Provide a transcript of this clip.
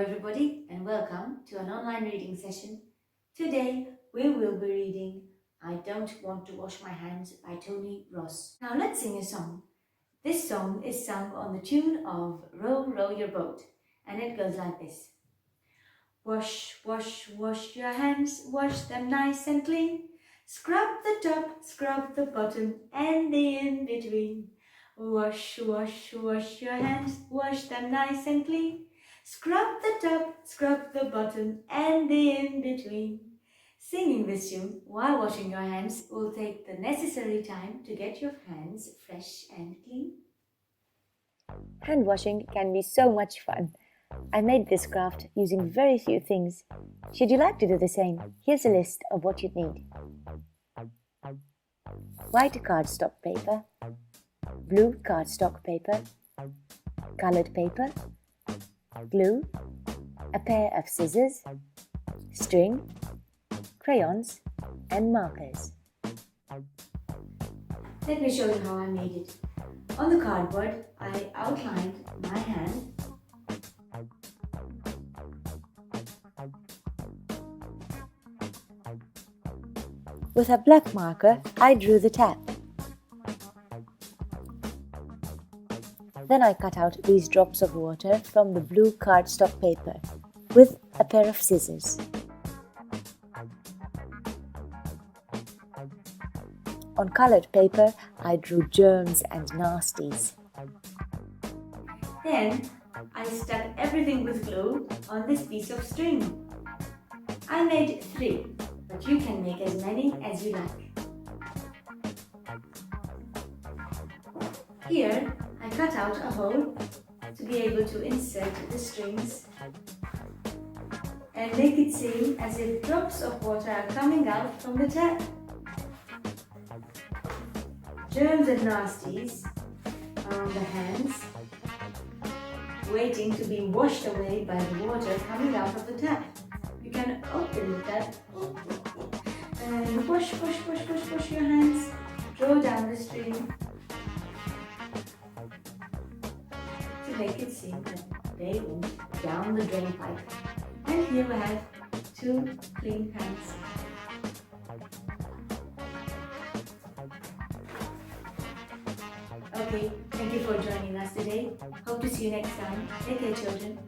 everybody, and welcome to an online reading session. Today we will be reading I Don't Want to Wash My Hands by Tony Ross. Now let's sing a song. This song is sung on the tune of Row, Row Your Boat, and it goes like this. Wash, wash, wash your hands, wash them nice and clean. Scrub the top, scrub the bottom, and the in-between. Wash, wash, wash your hands, wash them nice and clean. Scrub the top, scrub the bottom, and the in-between. Singing this tune while washing your hands will take the necessary time to get your hands fresh and clean. Hand washing can be so much fun. I made this craft using very few things. Should you like to do the same? Here's a list of what you'd need. White cardstock paper, blue cardstock paper, colored paper, glue, a pair of scissors, string, crayons, and markers. Let me show you how I made it. On the cardboard, I outlined my hand. With a black marker, I drew the tap. Then I cut out these drops of water from the blue cardstock paper with a pair of scissors. On colored paper, I drew germs and nasties. Then I stuck everything with glue on this piece of string. I made 3, but you can make as many as you like. Here I cut out a hole to be able to insert the strings and make it seem as if drops of water are coming out from the tap. Germs and nasties are on the hands, waiting to be washed away by the water coming out of the tap. You can open the tap and wash your hands. Draw down the string to make it seem that they went down the drain pipe. And here we have 2 clean hands. Okay, thank you for joining us today. Hope to see you next time. Take care, children.